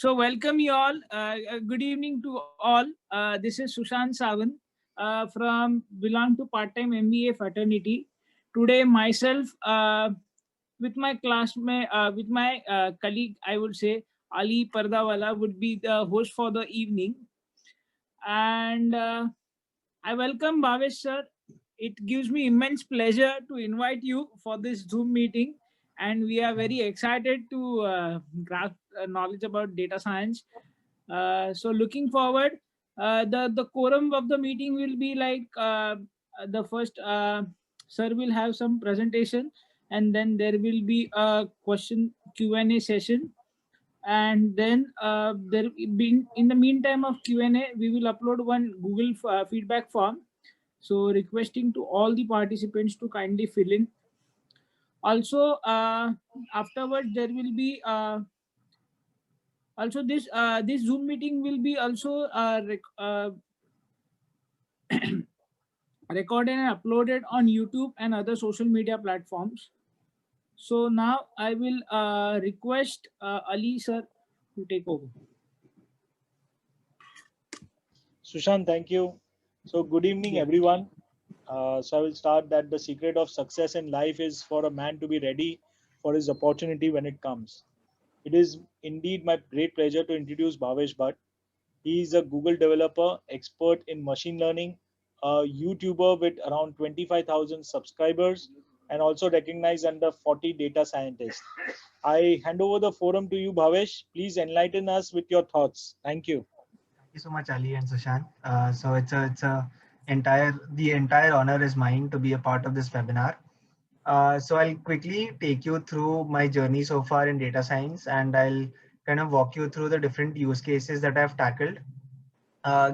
So welcome you all. Good evening to all. This is Sushant Savan from belong to part-time MBA fraternity. Today myself with my classmate, with my colleague, I would say Ali Pardawala would be the host for the evening, and I welcome Bhavesh sir. It gives me immense pleasure to invite you for this Zoom meeting, and we are very excited to grasp knowledge about data science. So looking forward, the quorum of the meeting will be like the first sir will have some presentation, and then there will be a question Q&A session, and then there be in the meantime of Q&A we will upload one Google feedback form, so requesting to all the participants to kindly fill in. Also afterwards there will be also this Zoom meeting will be also recorded and uploaded on YouTube and other social media platforms. So now I will request Ali sir to take over. Sushant, thank you. So good evening, everyone. So I will start that the secret of success in life is for a man to be ready for his opportunity when it comes. It is indeed my great pleasure to introduce Bhavesh Bhatt. He is a Google developer, expert in machine learning, a YouTuber with around 25,000 subscribers, and also recognized under 40 data scientists. I hand over the forum to you, Bhavesh. Please enlighten us with your thoughts. Thank you. Thank you so much, Ali and Sushant. So the entire honor is mine to be a part of this webinar. So I'll quickly take you through my journey so far in data science, and I'll kind of walk you through the different use cases that I've tackled.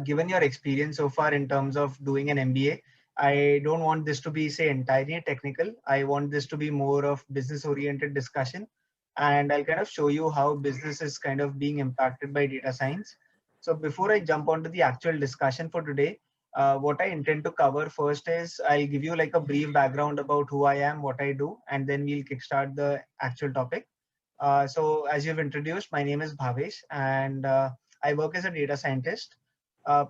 Given your experience so far in terms of doing an MBA, I don't want this to be, say, entirely technical. I want this to be more of business oriented discussion. And I'll kind of show you how business is kind of being impacted by data science. So before I jump onto the actual discussion for today, what I intend to cover first is I'll give you like a brief background about who I am, what I do, and then we'll kickstart the actual topic. So as you've introduced, my name is Bhavesh, and I work as a data scientist.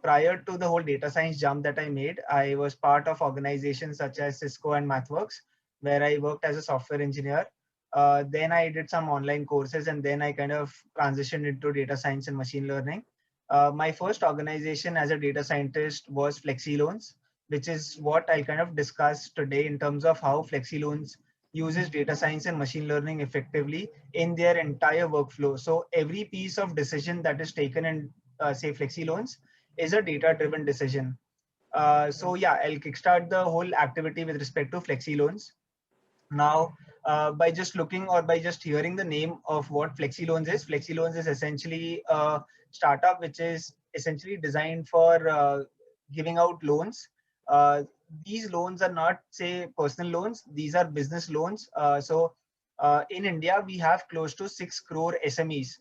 Prior to the whole data science jump that I made, I was part of organizations such as Cisco and MathWorks, where I worked as a software engineer. Then I did some online courses, and then I kind of transitioned into data science and machine learning. My first organization as a data scientist was FlexiLoans, which is what I'll kind of discuss today in terms of how FlexiLoans uses data science and machine learning effectively in their entire workflow. So every piece of decision that is taken in, say, FlexiLoans is a data-driven decision. So yeah, I'll kickstart the whole activity with respect to FlexiLoans. Now, by just looking or by just hearing the name of what FlexiLoans is essentially a startup which is essentially designed for giving out loans. These loans are not, say, personal loans. These are business loans. In India, we have close to 6 crore SMEs.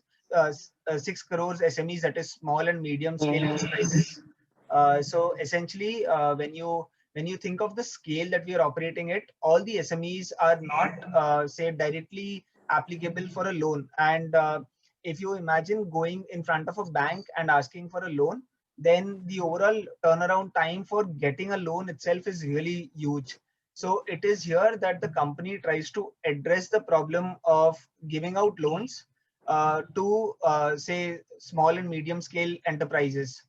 6 crores SMEs, that is small and medium scale enterprises. So essentially, when you think of the scale that we are operating at, all the SMEs are not, say, directly applicable for a loan. And if you imagine going in front of a bank and asking for a loan, then the overall turnaround time for getting a loan itself is really huge. So it is here that the company tries to address the problem of giving out loans to, say, small and medium scale enterprises.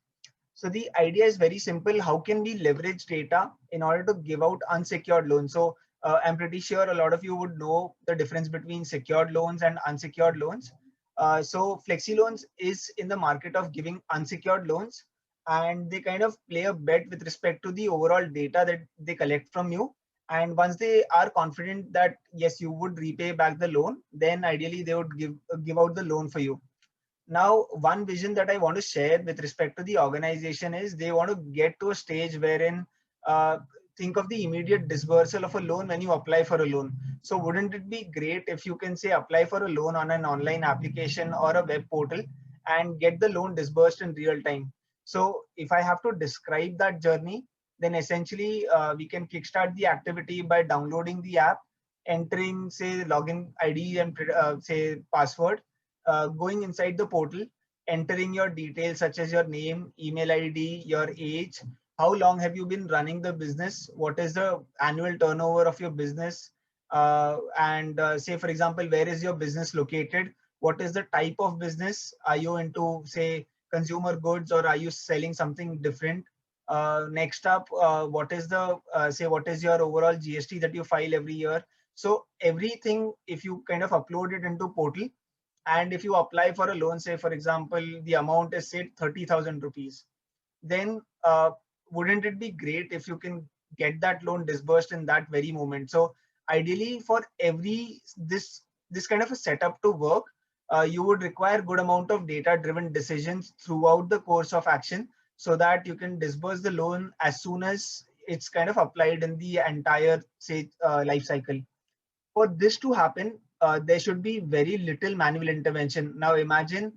So the idea is very simple. How can we leverage data in order to give out unsecured loans? So I'm pretty sure a lot of you would know the difference between secured loans and unsecured loans. So FlexiLoans is in the market of giving unsecured loans, and they kind of play a bet with respect to the overall data that they collect from you. And once they are confident that yes, you would repay back the loan, then ideally they would give out the loan for you. Now, one vision that I want to share with respect to the organization is they want to get to a stage wherein think of the immediate disbursal of a loan when you apply for a loan. So wouldn't it be great if you can, say, apply for a loan on an online application or a web portal and get the loan disbursed in real time? So if I have to describe that journey, then essentially we can kickstart the activity by downloading the app, entering, say, login ID and say password, going inside the portal, entering your details such as your name, email ID, your age, how long have you been running the business, what is the annual turnover of your business, and say for example, where is your business located, what is the type of business, are you into say consumer goods or are you selling something different. Next up, what is the say what is your overall GST that you file every year. So everything, if you kind of upload it into portal, and if you apply for a loan, say for example the amount is say 30,000 rupees, then wouldn't it be great if you can get that loan disbursed in that very moment. So ideally for every this kind of a setup to work, you would require good amount of data driven decisions throughout the course of action, so that you can disburse the loan as soon as it's kind of applied in the entire say life cycle. For this to happen, there should be very little manual intervention. Now imagine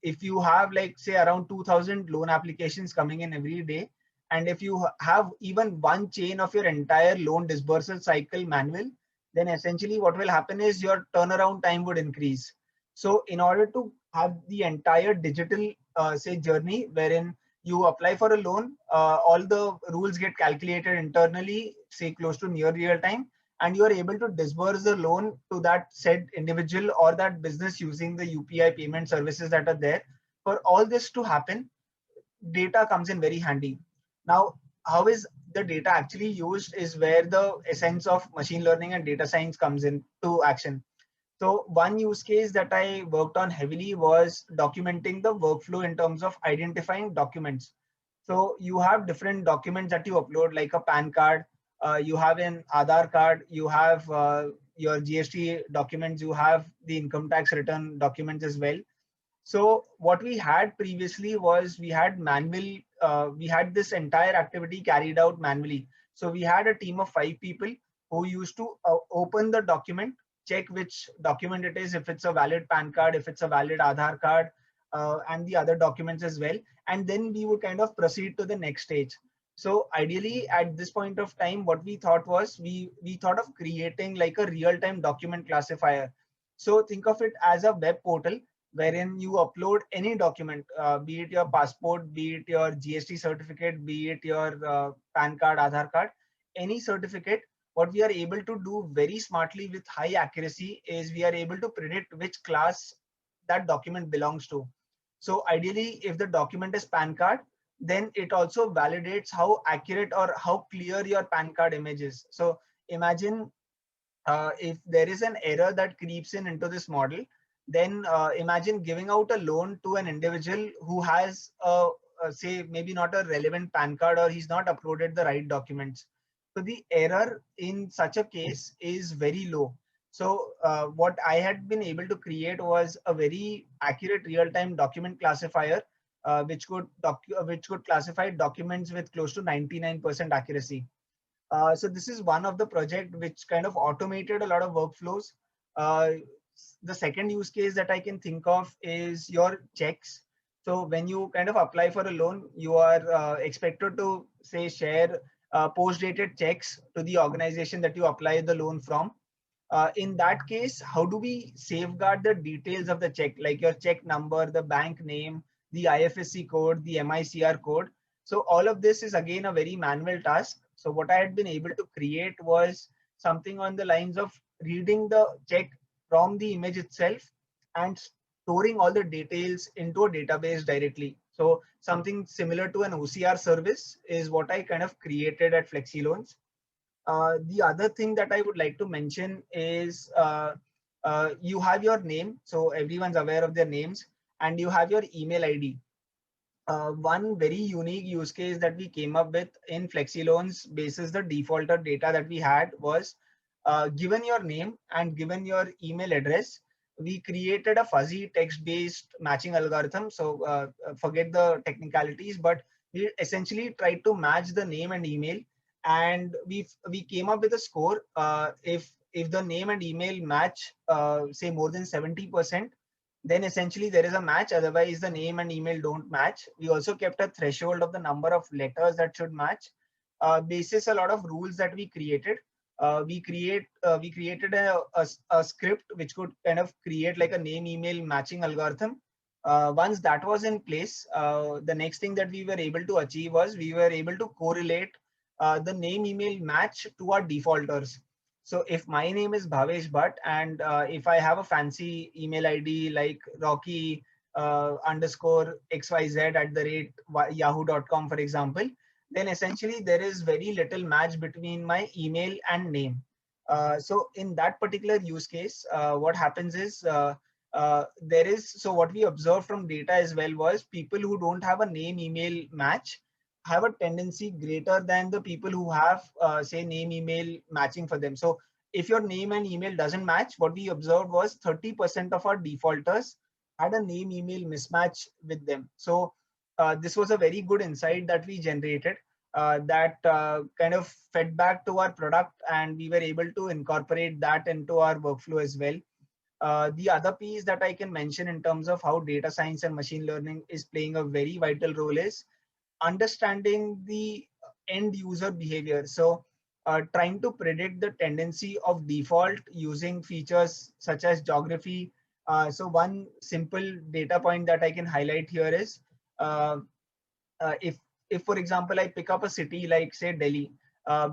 if you have like say around 2000 loan applications coming in every day, and if you have even one chain of your entire loan disbursal cycle manual, then essentially what will happen is your turnaround time would increase. So in order to have the entire digital say journey wherein you apply for a loan, all the rules get calculated internally, say close to near real time, and you are able to disburse the loan to that said individual or that business using the UPI payment services that are there. For all this to happen, data comes in very handy. Now, how is the data actually used is where the essence of machine learning and data science comes into action. So one use case that I worked on heavily was documenting the workflow in terms of identifying documents. So you have different documents that you upload, like a PAN card, you have an Aadhaar card, you have your GST documents, you have the income tax return documents as well. So what we had previously was we had this entire activity carried out manually. So we had a team of 5 people who used to open the document, check which document it is, if it's a valid PAN card, if it's a valid Aadhaar card, and the other documents as well. And then we would kind of proceed to the next stage. So ideally at this point of time, what we thought was we thought of creating like a real-time document classifier. So think of it as a web portal wherein you upload any document, be it your passport, be it your GST certificate, be it your PAN card, Aadhaar card, any certificate. What we are able to do very smartly with high accuracy is we are able to predict which class that document belongs to. So ideally, if the document is PAN card, then it also validates how accurate or how clear your PAN card image is. So imagine if there is an error that creeps in into this model, then imagine giving out a loan to an individual who has say maybe not a relevant PAN card, or he's not uploaded the right documents. So the error in such a case is very low. So what I had been able to create was a very accurate real-time document classifier, which could classify documents with close to 99% accuracy. So this is one of the project which kind of automated a lot of workflows. Uh, the second use case that I can think of is your checks. So when you kind of apply for a loan, you are expected to say share post-dated checks to the organization that you apply the loan from. In that case, how do we safeguard the details of the check, like your check number, the bank name, the IFSC code, the MICR code? So all of this is again a very manual task. So what I had been able to create was something on the lines of reading the check from the image itself and storing all the details into a database directly. So something similar to an OCR service is what I kind of created at FlexiLoans. The other thing that I would like to mention is you have your name, so everyone's aware of their names, and you have your email ID. One very unique use case that we came up with in FlexiLoans basis the defaulted data that we had was given your name and given your email address, we created a fuzzy text-based matching algorithm. So forget the technicalities, but we essentially tried to match the name and email, and we came up with a score. If the name and email match, say more than 70%, then essentially there is a match. Otherwise, the name and email don't match. We also kept a threshold of the number of letters that should match. Basis a lot of rules that we created. We created a script which could kind of create like a name email matching algorithm. Once that was in place, the next thing that we were able to achieve was we were able to correlate the name email match to our defaulters. So if my name is Bhavesh Bhatt and if I have a fancy email ID like Rocky underscore XYZ at the rate yahoo.com, for example, then essentially there is very little match between my email and name. So in that particular use case, what happens is there is, so what we observed from data as well was people who don't have a name email match have a tendency greater than the people who have say name email matching for them. So if your name and email doesn't match, what we observed was 30% of our defaulters had a name email mismatch with them. So this was a very good insight that we generated that kind of fed back to our product, and we were able to incorporate that into our workflow as well. The other piece that I can mention in terms of how data science and machine learning is playing a very vital role is understanding the end user behavior. So trying to predict the tendency of default using features such as geography. So one simple data point that I can highlight here is uh, if for example I pick up a city like say Delhi,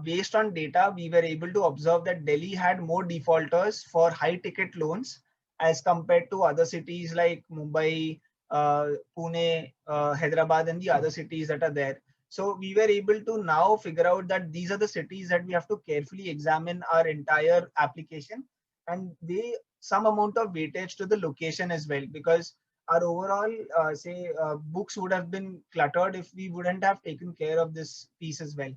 based on data we were able to observe that Delhi had more defaulters for high ticket loans as compared to other cities like Mumbai, Pune, Hyderabad, and the other cities that are there. So we were able to now figure out that these are the cities that we have to carefully examine our entire application, and they some amount of weightage to the location as well, because our overall say books would have been cluttered if we wouldn't have taken care of this piece as well.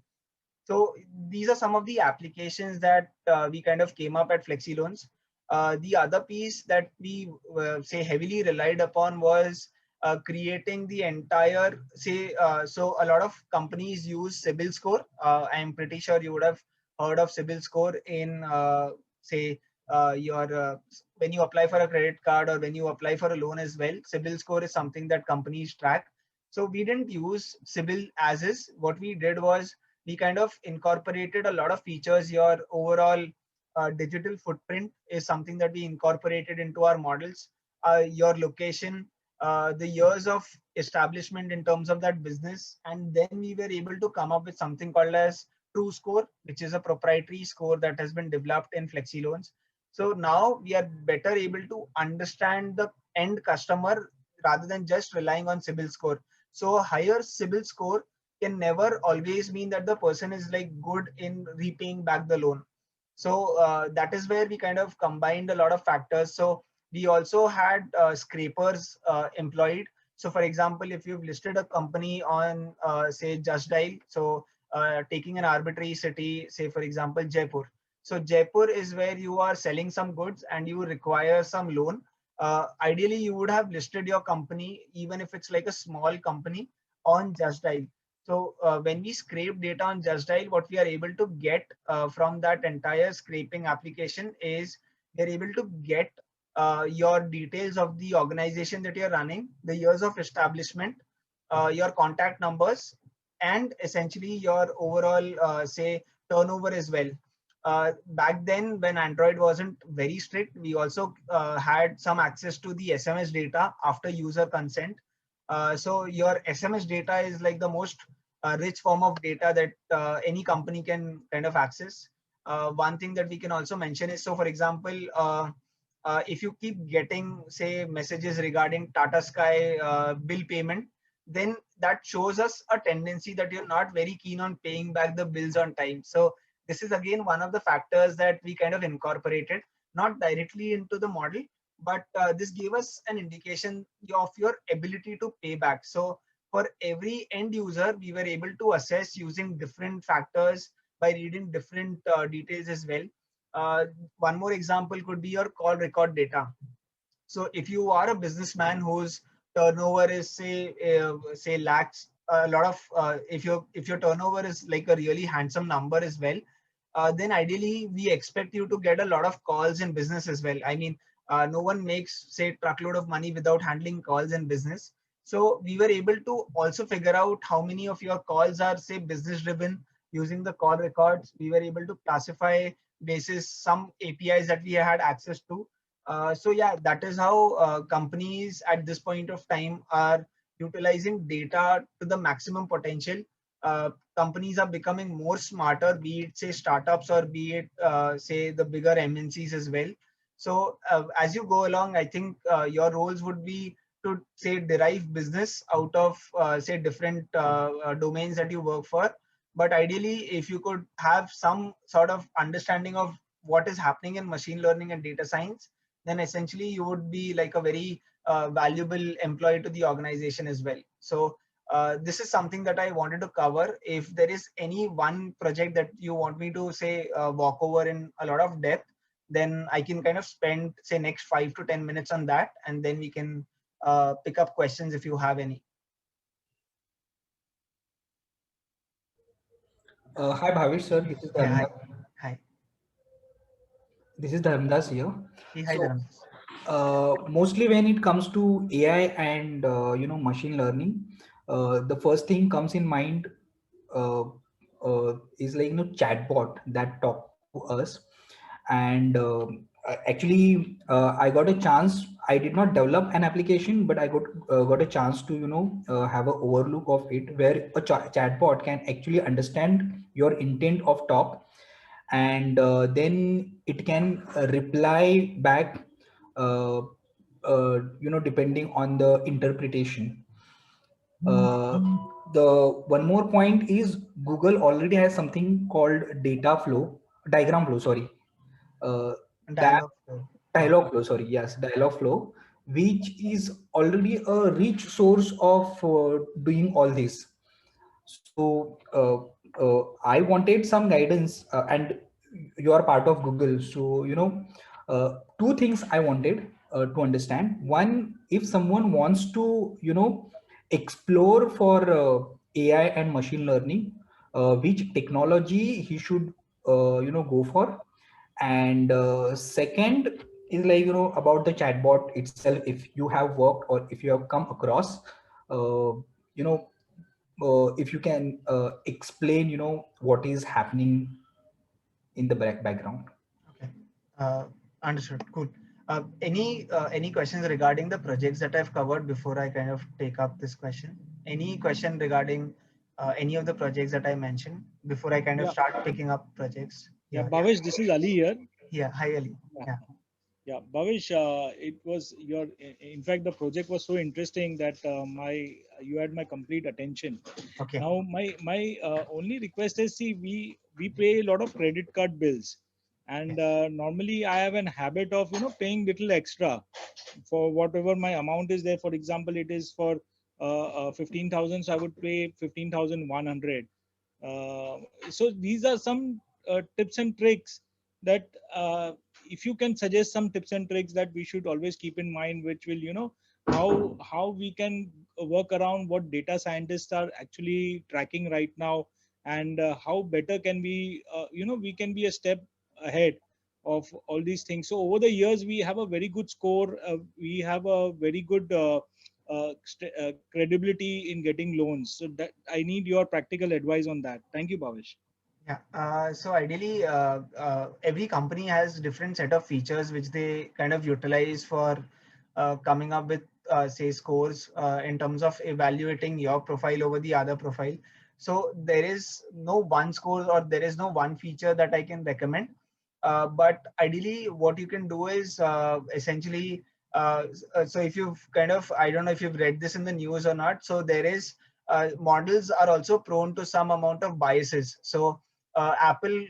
So these are some of the applications that we kind of came up at FlexiLoans. The other piece that we say heavily relied upon was creating the entire say so a lot of companies use CIBIL score. I'm pretty sure you would have heard of CIBIL score in say your when you apply for a credit card or when you apply for a loan as well. CIBIL score is something that companies track. So we didn't use CIBIL as is. What we did was we kind of incorporated a lot of features. Your overall digital footprint is something that we incorporated into our models. Your location, the years of establishment in terms of that business, and then we were able to come up with something called as True Score, which is a proprietary score that has been developed in FlexiLoans. So now we are better able to understand the end customer rather than just relying on CIBIL score. So a higher CIBIL score can never always mean that the person is like good in repaying back the loan. So that is where we kind of combined a lot of factors. So we also had scrapers employed. So for example, if you've listed a company on say Just Dial, so taking an arbitrary city, say for example Jaipur. So Jaipur is where you are selling some goods and you require some loan. Ideally, you would have listed your company, even if it's like a small company, on Just Dial. So when we scrape data on Just Dial, what we are able to get from that entire scraping application is we are able to get your details of the organization that you're running, the years of establishment, your contact numbers, and essentially your overall say turnover as well. Back then, when Android wasn't very strict, we also had some access to the SMS data after user consent. So your SMS data is like the most rich form of data that any company can kind of access. One thing that we can also mention is, so for example, if you keep getting say messages regarding Tata Sky bill payment, then that shows us a tendency that you're not very keen on paying back the bills on time. So this is again one of the factors that we kind of incorporated, not directly into the model, but this gave us an indication of your ability to pay back. So for every end user, we were able to assess using different factors by reading different details as well. One more example could be your call record data. So if you are a businessman whose turnover is say lakhs, a lot of if your turnover is like a really handsome number as well, then ideally we expect you to get a lot of calls in business as well. I mean, no one makes say truckload of money without handling calls in business. So we were able to also figure out how many of your calls are say business driven using the call records. We were able to classify basis some APIs that we had access to. So yeah, that is how companies at this point of time are utilizing data to the maximum potential. Companies are becoming more smarter, be it say startups or be it say the bigger MNCs as well. So as you go along, I think your roles would be to say derive business out of say different domains that you work for. But ideally, if you could have some sort of understanding of what is happening in machine learning and data science, then essentially you would be like a very valuable employee to the organization as well. So this is something that I wanted to cover. If there is any one project that you want me to say walk over in a lot of depth, then I can kind of spend say next 5 to 10 minutes on that, and then we can pick up questions if you have any. Hi Bhavish sir, this is Yeah, hi. Dharmdas. Hi. This is Dharmdas here. Hey, hi, So, Dharam. mostly when it comes to AI and machine learning, the first thing comes in mind uh, is like chatbot that talk to us. And actually, I got a chance. I did not develop an application, but I got a chance to have an overlook of it, where a chatbot can actually understand your intent of talk, and then it can reply back uh, depending on the interpretation. The one more point is Google already has something called diagram flow, sorry. That Dialogue flow. Yeah. dialog flow, sorry, yes, dialog flow, which is already a rich source of doing all this. So I wanted some guidance, and you are part of Google, so two things I wanted to understand. One, if someone wants to explore for AI and machine learning, which technology he should go for. And second is like about the chatbot itself, if you have worked or if you have come across, uh, you know if you can explain what is happening in the background. Okay. Uh, Understood. Cool. Any questions regarding the projects that I've covered before I kind of take up this question? Any question regarding any of the projects that I mentioned before I kind of Yeah, start picking up projects? yeah, Yeah. Bhavesh, this is Ali here. Yeah. Hi, Ali. Yeah, Yeah. yeah, Bhavesh, it was in fact, the project was so interesting that you had my complete attention. Okay. Now, my only request is, see, we pay a lot of credit card bills, and normally I have an habit of paying little extra for whatever my amount is there. For example, it is for 15,000, so I would pay 15,100. Uh, so these are some tips and tricks that if you can suggest some tips and tricks that we should always keep in mind, which will how we can work around what data scientists are actually tracking right now, and how better can we we can be a step ahead of all these things. So over the years we have a very good score, we have a very good credibility in getting loans. So that I need your practical advice on that. Thank you, Bhavesh. Yeah. So ideally, every company has different set of features which they kind of utilize for coming up with, say, scores in terms of evaluating your profile over the other profile. So there is no one score or there is no one feature that I can recommend. But ideally, what you can do is essentially, so if you've kind of, I don't know if you've read this in the news or not. So there is models are also prone to some amount of biases. So Apple,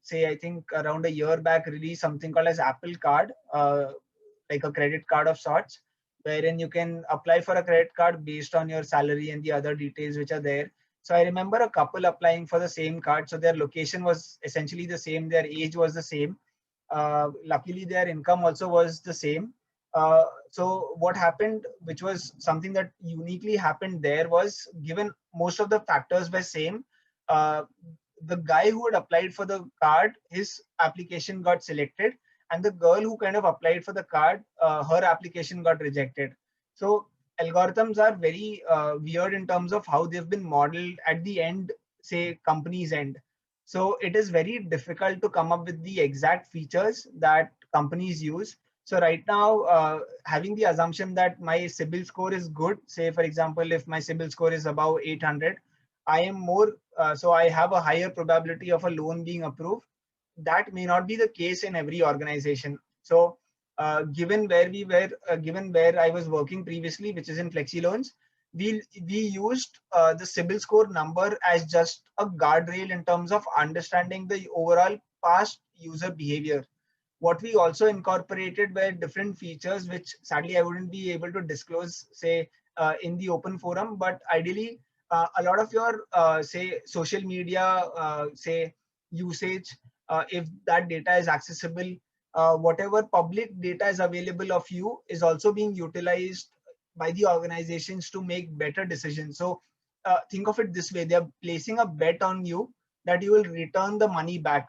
say I think around a year back, released something called as Apple Card, like a credit card of sorts, wherein you can apply for a credit card based on your salary and the other details which are there. So I remember a couple applying for the same card. So their location was essentially the same, their age was the same. Luckily, their income also was the same. So what happened, which was something that uniquely happened there, was given most of the factors were same. Uh, the guy who had applied for the card, his application got selected, and the girl who kind of applied for the card, her application got rejected. So algorithms are very weird in terms of how they've been modeled at the end, say company's end. So it is very difficult to come up with the exact features that companies use. So right now, having the assumption that my CIBIL score is good, say for example, if my CIBIL score is above 800, I am more, so I have a higher probability of a loan being approved. That may not be the case in every organization. So given where we were, given where I was working previously, which is in Flexi Loans, we used the CIBIL score number as just a guardrail in terms of understanding the overall past user behavior. What we also incorporated were different features, which sadly I wouldn't be able to disclose, say, in the open forum. But ideally, a lot of your, say, social media, say, usage, if that data is accessible, whatever public data is available of you is also being utilized by the organizations to make better decisions. So think of it this way: they're placing a bet on you that you will return the money back.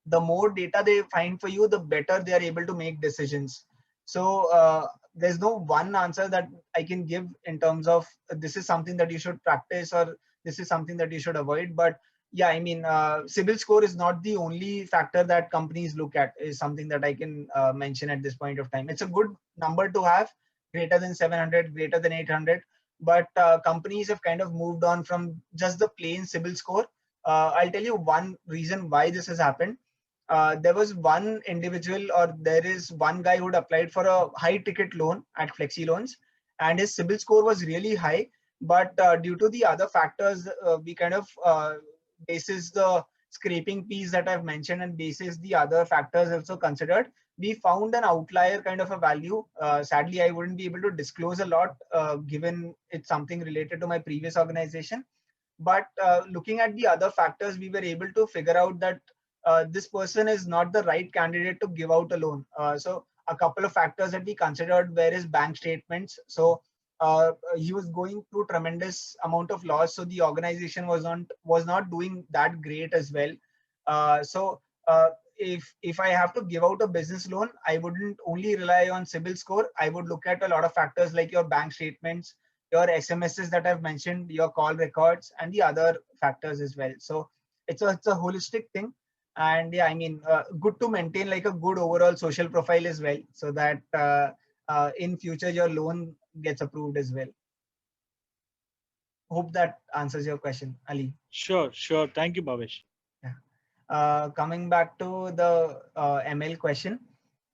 The more data they find for you, the better they are able to make decisions. So there's no one answer that I can give in terms of this is something that you should practice or this is something that you should avoid. But yeah, I mean, CIBIL score is not the only factor that companies look at, is something that I can mention at this point of time. It's a good number to have, greater than 700, greater than 800. But companies have kind of moved on from just the plain CIBIL score. I'll tell you one reason why this has happened. There was one individual, or there is one guy who'd applied for a high ticket loan at Flexi Loans, and his CIBIL score was really high. But due to the other factors, we kind of basis the scraping piece that I've mentioned and basis the other factors also considered, we found an outlier kind of a value. Sadly, I wouldn't be able to disclose a lot given it's something related to my previous organization. But looking at the other factors, we were able to figure out that this person is not the right candidate to give out a loan. So a couple of factors that we considered were his bank statements. So he was going through tremendous amount of loss. So the organization was not doing that great as well. So if I have to give out a business loan, I wouldn't only rely on CIBIL score. I would look at a lot of factors like your bank statements, your SMSs that I've mentioned, your call records, and the other factors as well. So it's a holistic thing. And yeah, I mean, good to maintain like a good overall social profile as well, so that in future your loan gets approved as well. Hope that answers your question, Ali. Sure. Thank you, Bhavesh. Yeah. Coming back to the ML question,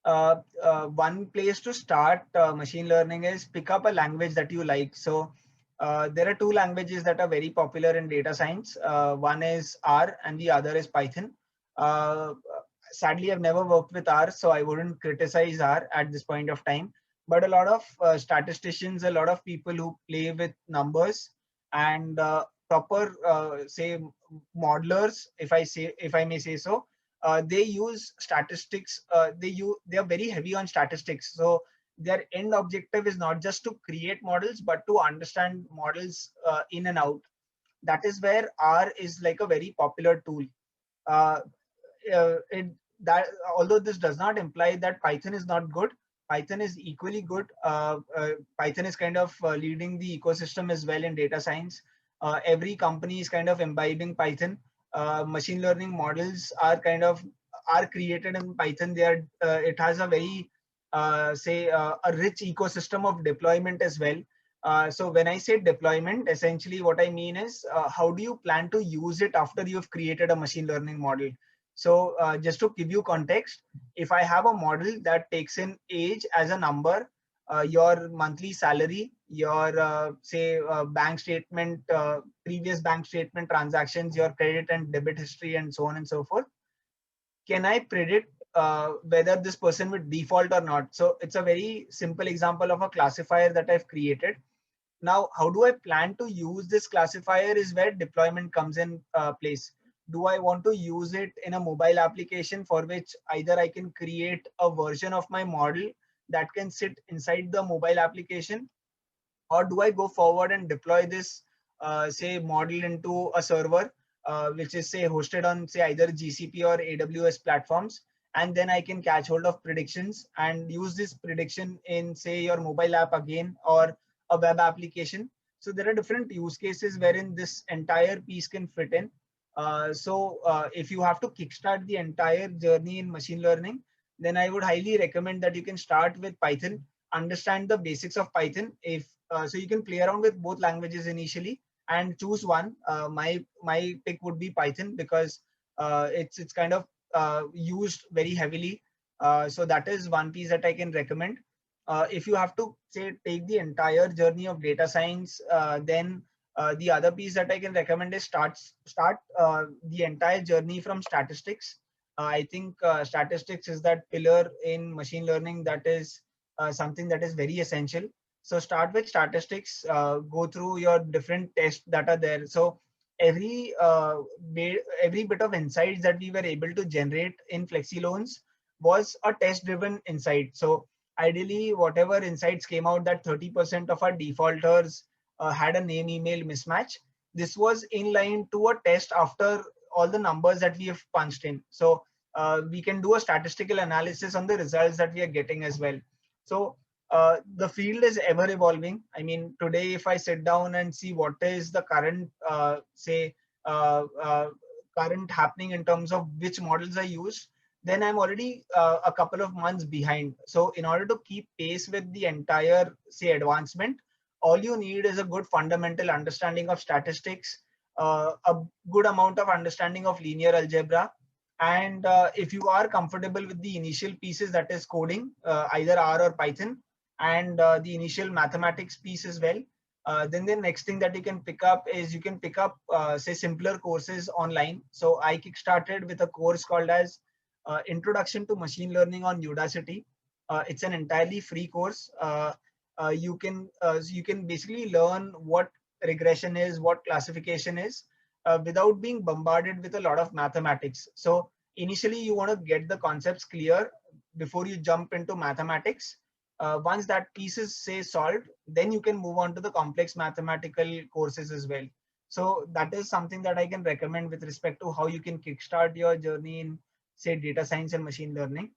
one place to start machine learning is pick up a language that you like. So there are two languages that are very popular in data science. One is R and the other is Python. Sadly, I've never worked with R, so I wouldn't criticize R at this point of time. But a lot of statisticians, a lot of people who play with numbers and proper, say, modelers, if I may say so, they use statistics. They are very heavy on statistics. So their end objective is not just to create models, but to understand models in and out. That is where R is like a very popular tool. Uh, that although this does not imply that Python is not good, Python is equally good. Python is kind of leading the ecosystem as well in data science. Every company is kind of imbibing Python. Machine learning models are created in Python. It has a very a rich ecosystem of deployment as well. So when I say deployment, essentially what I mean is how do you plan to use it after you've created a machine learning model? So just to give you context, if I have a model that takes in age as a number, your monthly salary, your bank statement, previous bank statement transactions, your credit and debit history, and so on and so forth, can I predict whether this person would default or not? So it's a very simple example of a classifier that I've created. Now, how do I plan to use this classifier is where deployment comes in place. Do I want to use it in a mobile application for which either I can create a version of my model that can sit inside the mobile application, or do I go forward and deploy this, say, model into a server, which is say hosted on say either GCP or AWS platforms, and then I can catch hold of predictions and use this prediction in say your mobile app again or a web application. So there are different use cases wherein this entire piece can fit in. If you have to kickstart the entire journey in machine learning, then I would highly recommend that you can start with Python, understand the basics of Python. If so, you can play around with both languages initially and choose one. My pick would be Python because it's kind of used very heavily. So that is one piece that I can recommend. If you have to say take the entire journey of data science, then the other piece that I can recommend is start the entire journey from statistics. I think statistics is that pillar in machine learning that is something that is very essential. So start with statistics, go through your different tests that are there. So every every bit of insights that we were able to generate in FlexiLoans was a test driven insight. So ideally, whatever insights came out that 30% of our defaulters had a name email mismatch, this was in line to a test after all the numbers that we have punched in. So we can do a statistical analysis on the results that we are getting as well. So the field is ever evolving. I mean, today, if I sit down and see what is the current, current happening in terms of which models are used, then I'm already a couple of months behind. So in order to keep pace with the entire, say, advancement, all you need is a good fundamental understanding of statistics, a good amount of understanding of linear algebra. And if you are comfortable with the initial pieces, that is coding, either R or Python, and the initial mathematics piece as well, then the next thing that you can pick up is you can pick up, say, simpler courses online. So I kickstarted with a course called as Introduction to Machine Learning on Udacity. It's an entirely free course. You can basically learn what regression is, what classification is, without being bombarded with a lot of mathematics. So initially, you want to get the concepts clear before you jump into mathematics. Once that piece is, say, solved, then you can move on to the complex mathematical courses as well. So that is something that I can recommend with respect to how you can kickstart your journey in, say, data science and machine learning.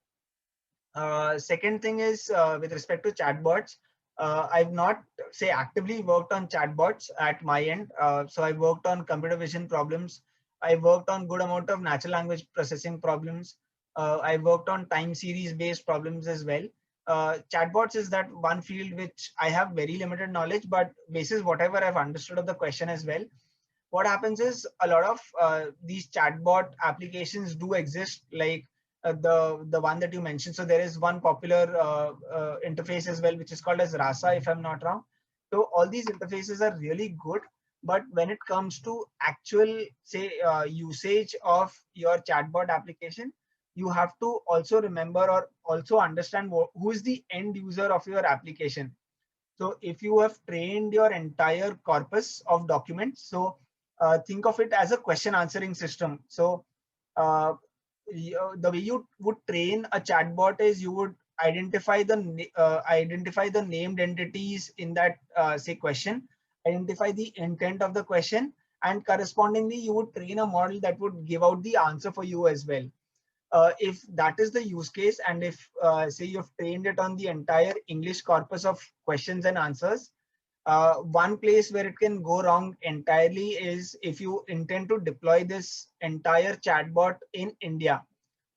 Second thing is with respect to chatbots. I've not, say, actively worked on chatbots at my end. So I worked on computer vision problems. I worked on good amount of natural language processing problems. I worked on time series based problems as well. Chatbots is that one field which I have very limited knowledge, but basis whatever I've understood of the question as well, what happens is a lot of these chatbot applications do exist, like the one that you mentioned. So there is one popular interface as well, which is called as Rasa, if I'm not wrong. So all these interfaces are really good, but when it comes to actual, say, usage of your chatbot application, you have to also remember or also understand who is the end user of your application. So if you have trained your entire corpus of documents, so think of it as a question answering system. So uh, the way you would train a chatbot is you would identify the named entities in that, say, question, identify the intent of the question, and correspondingly you would train a model that would give out the answer for you as well. If that is the use case, and if say you've trained it on the entire English corpus of questions and answers, one place where it can go wrong entirely is if you intend to deploy this entire chatbot in India.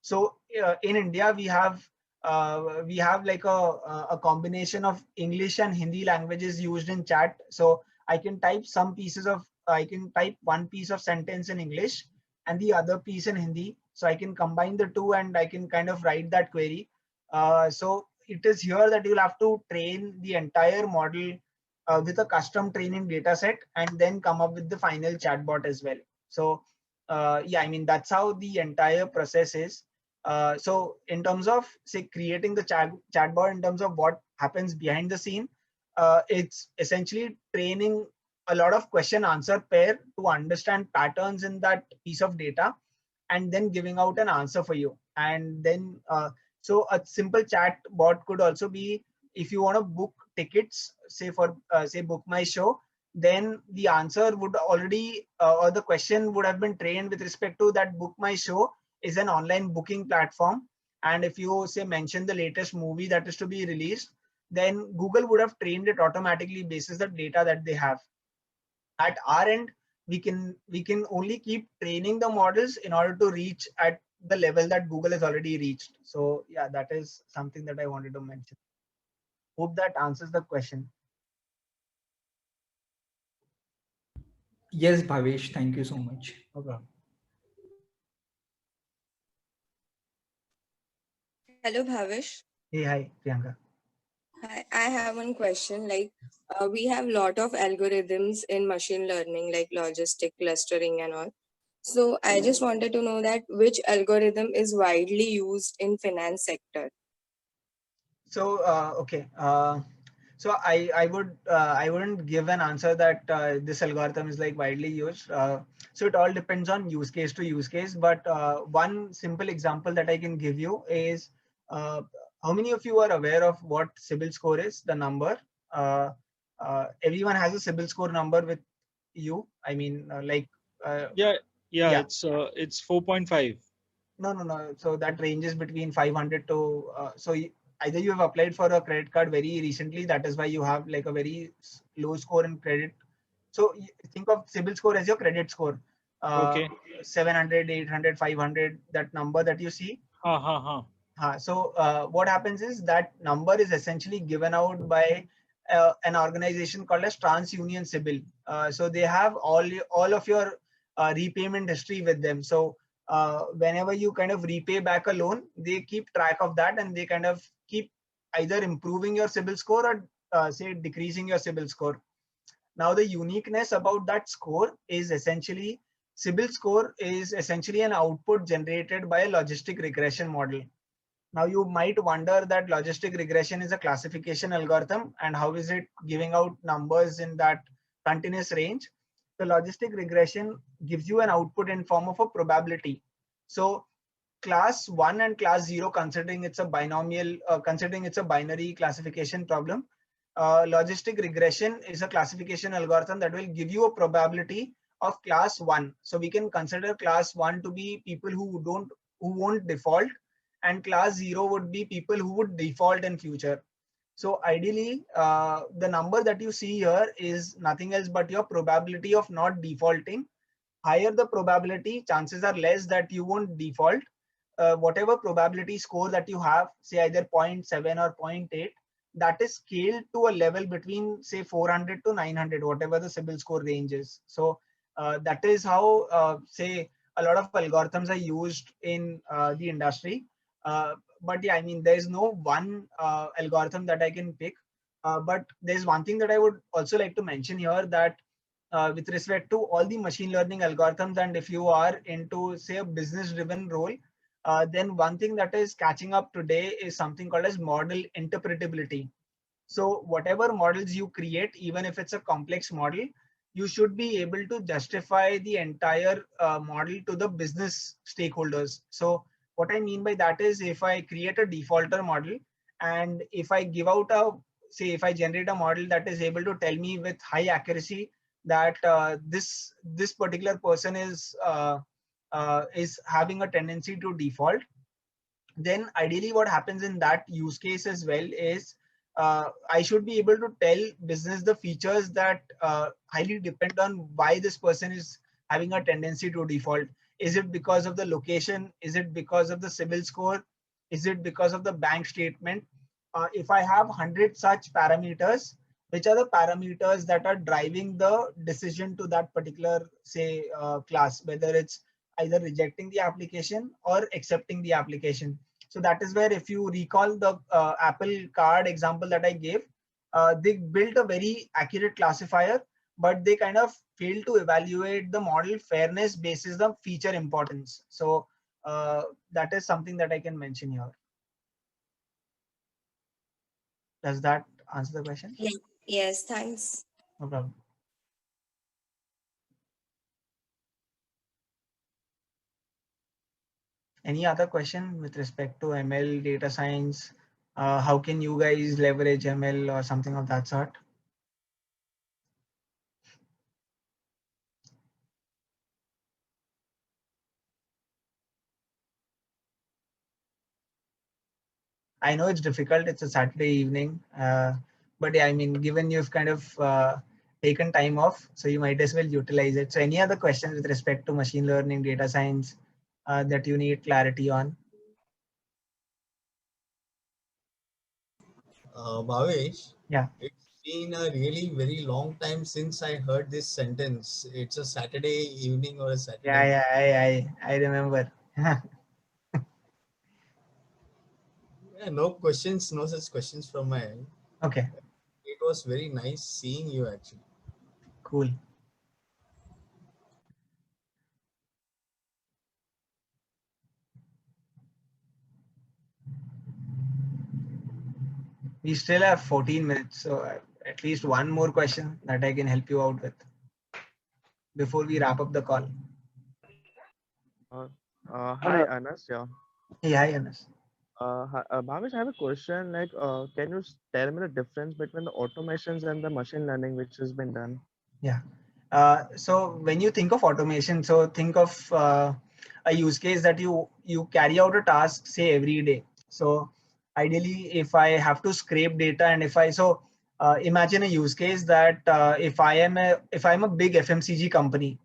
So in India, we have like a combination of English and Hindi languages used in chat. So I can type one piece of sentence in English and the other piece in Hindi. So I can combine the two and I can kind of write that query. So it is here that you'll have to train the entire model with a custom training data set and then come up with the final chatbot as well. So yeah, I mean, that's how the entire process is. So in terms of, say, creating the chatbot, in terms of what happens behind the scene, it's essentially training a lot of question answer pair to understand patterns in that piece of data and then giving out an answer for you. And then so a simple chat bot could also be, if you want to book tickets, say for say Book My Show, then the answer would already or the question would have been trained with respect to that Book My Show is an online booking platform. And if you, say, mention the latest movie that is to be released, then Google would have trained it automatically basis the data that they have. At our end, we can only keep training the models in order to reach at the level that Google has already reached. So yeah, that is something that I wanted to mention. Hope that answers the question. Yes, Bhavesh, thank you so much. Okay. Hello, Bhavish. Hey, hi, Priyanka. Hi, I have one question. We have lot of algorithms in machine learning, like logistic clustering and all. So I just wanted to know that which algorithm is widely used in finance sector. So okay. So I wouldn't give an answer that this algorithm is like widely used. So it all depends on use case to use case. But one simple example that I can give you is uh, how many of you are aware of what CIBIL score is? The number. Everyone has a CIBIL score number with you. I mean, Yeah, yeah. it's 4.5. No. So that ranges between 500 to either you have applied for a credit card very recently, that is why you have like a very low score in credit. So think of CIBIL score as your credit score. Okay. 700, 800, 500, that number that you see. So what happens is that number is essentially given out by an organization called as TransUnion CIBIL. So they have all of your repayment history with them. So whenever you kind of repay back a loan, they keep track of that and they kind of keep either improving your CIBIL score or say decreasing your CIBIL score. Now the uniqueness about that score is essentially CIBIL score is essentially an output generated by a logistic regression model. Now you might wonder that logistic regression is a classification algorithm and how is it giving out numbers in that continuous range? The logistic regression gives you an output in form of a probability. So class 1 and class 0, considering it's a binomial, considering it's a binary classification problem, logistic regression is a classification algorithm that will give you a probability of class 1. So we can consider class 1 to be people who won't default, and class 0 would be people who would default in future. So ideally, the number that you see here is nothing else but your probability of not defaulting. Higher the probability, chances are less that you won't default. Whatever probability score that you have, say either 0.7 or 0.8, that is scaled to a level between say 400 to 900, whatever the CIBIL score range is. So that is how say a lot of algorithms are used in the industry. But yeah, I mean, there's no one algorithm that I can pick. But there's one thing that I would also like to mention here, that with respect to all the machine learning algorithms, and if you are into say a business driven role, then one thing that is catching up today is something called as model interpretability. So whatever models you create, even if it's a complex model, you should be able to justify the entire model to the business stakeholders. So what I mean by that is, if I create a defaulter model and if I give out if I generate a model that is able to tell me with high accuracy that this particular person is having a tendency to default, then ideally what happens in that use case as well is I should be able to tell business the features that highly depend on why this person is having a tendency to default. Is it because of the location? Is it because of the CIBIL score? Is it because of the bank statement? If I have 100 such parameters, which are the parameters that are driving the decision to that particular say class, whether it's either rejecting the application or accepting the application. So that is where, if you recall the Apple card example that I gave, they built a very accurate classifier, but they kind of failed to evaluate the model fairness basis the feature importance. So that is something that I can mention here. Does that answer the question? Yeah. Yes, thanks. No problem. Any other question with respect to ML, data science? How can you guys leverage ML or something of that sort? I know it's difficult. It's a Saturday evening, but yeah, I mean, given you've kind of taken time off, so you might as well utilize it. So any other questions with respect to machine learning, data science, that you need clarity on? Bhavesh, Yeah. it's been a really very long time since I heard this sentence. It's a Saturday evening or a Saturday Yeah, morning. yeah, I remember. Yeah, no questions, no such questions from my end. Okay, It was very nice seeing you actually. cool. We still have 14 minutes, so at least one more question that I can help you out with before we wrap up the call. Uh, Hi, Anas. Yeah. Hey, hi, Anas. Bhavesh, I have a question. Can you tell me the difference between the automations and the machine learning which has been done? Yeah. So when you think of automation, so think of a use case that you carry out a task, say every day. So ideally, if I have to scrape data, and if I imagine a use case that if I'm a big FMCG company,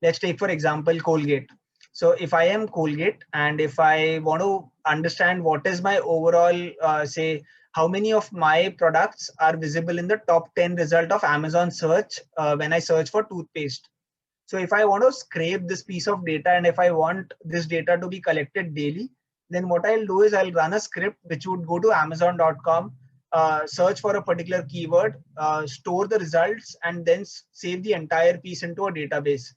let's take for example Colgate. So if I am Colgate and if I want to understand what is my overall say how many of my products are visible in the top 10 result of Amazon search when I search for toothpaste. So if I want to scrape this piece of data and if I want this data to be collected daily, then what I'll do is I'll run a script which would go to amazon.com, search for a particular keyword, store the results, and then save the entire piece into a database.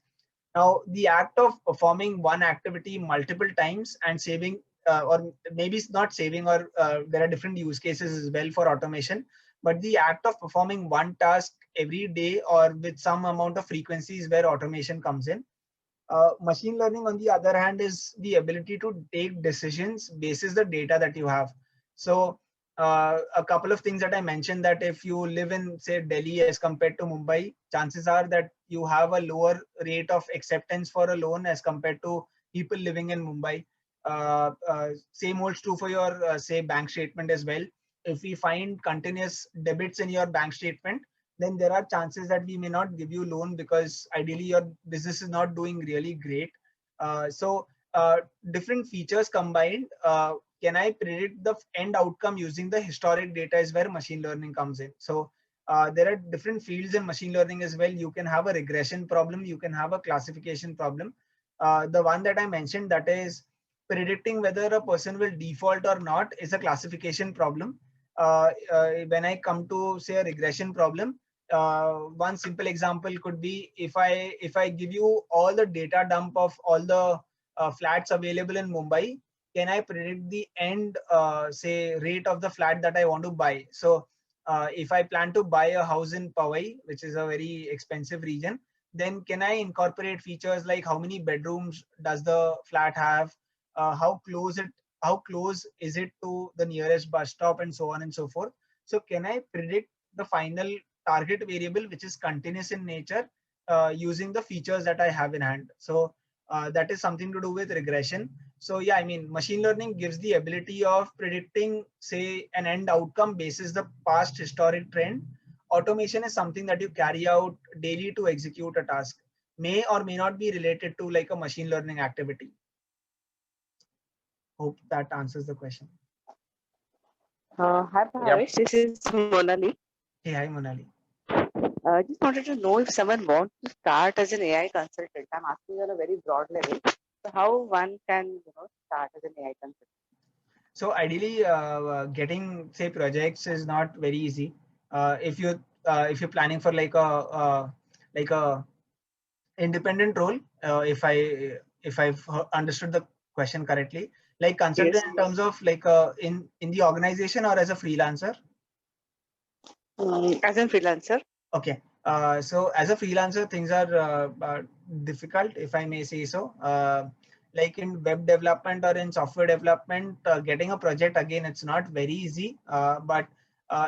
Now, the act of performing one activity multiple times and saving, or maybe it's not saving, or there are different use cases as well for automation, but the act of performing one task every day or with some amount of frequency is where automation comes in. Machine learning, on the other hand, is the ability to take decisions basis the data that you have. So a couple of things that I mentioned, that if you live in, say, Delhi as compared to Mumbai, chances are that you have a lower rate of acceptance for a loan as compared to people living in Mumbai. Same holds true for your, say, bank statement as well. If we find continuous debits in your bank statement, then there are chances that we may not give you loan because ideally your business is not doing really great. So different features combined, can I predict the end outcome using the historic data is where machine learning comes in. So there are different fields in machine learning as well. You can have a regression problem, you can have a classification problem. The one that I mentioned, that is predicting whether a person will default or not, is a classification problem. When I come to, say, a regression problem, one simple example could be, if I give you all the data dump of all the flats available in Mumbai, can I predict the end say rate of the flat that I want to buy? So if I plan to buy a house in Powai, which is a very expensive region, then can I incorporate features like how many bedrooms does the flat have, how close is it to the nearest bus stop, and so on and so forth. So can I predict the final target variable which is continuous in nature using the features that I have in hand? So that is something to do with regression. So yeah, I mean, machine learning gives the ability of predicting, say, an end outcome basis the past historic trend. Automation is something that you carry out daily to execute a task, may or may not be related to like a machine learning activity. Hope that answers the question. Hi, Bhavesh. This is Monali. Hey, hi, Monali. Just wanted to know if someone wants to start as an AI consultant. I'm asking on a very broad level. So how one can, start as an AI consultant? So ideally, getting, say, projects is not very easy. If you're planning for like a independent role, if I've understood the question correctly, like consultant in terms of like in the organization or as a freelancer. As a freelancer. Okay. So as a freelancer, things are difficult, if I may say so. Like in web development or in software development, getting a project, again, it's not very easy. But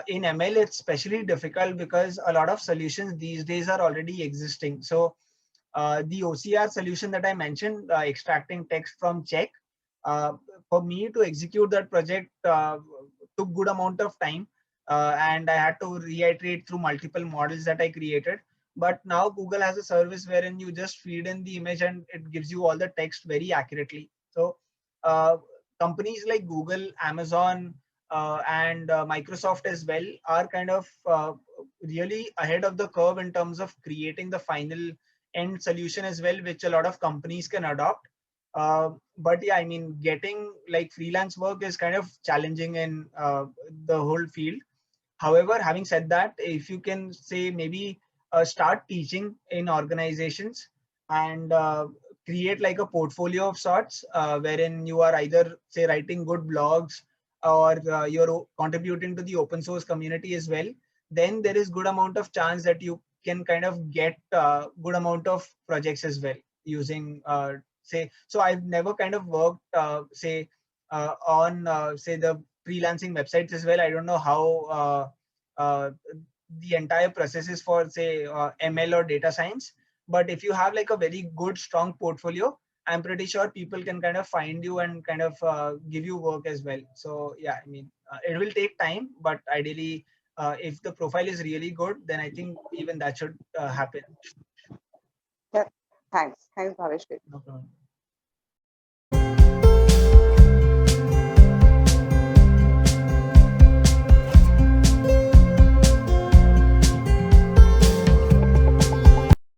in ML, it's especially difficult because a lot of solutions these days are already existing. So the OCR solution that I mentioned, extracting text from check, for me to execute that project took good amount of time. And I had to reiterate through multiple models that I created. But now Google has a service wherein you just feed in the image and it gives you all the text very accurately. So companies like Google, Amazon, and Microsoft as well are kind of really ahead of the curve in terms of creating the final end solution as well, which a lot of companies can adopt. But yeah, I mean, getting like freelance work is kind of challenging in the whole field. However, having said that, if you can say maybe start teaching in organizations and create like a portfolio of sorts, wherein you are either say writing good blogs or you're contributing to the open source community as well, then there is good amount of chance that you can kind of get good amount of projects as well using say. So I've never kind of worked say on say the freelancing websites as well. I don't know how the entire process is for say ML or data science. But if you have like a very good strong portfolio, I'm pretty sure people can kind of find you and kind of give you work as well. So yeah, I mean, it will take time, but ideally, if the profile is really good, then I think even that should happen. Yeah. Thanks, Bhavesh. No problem.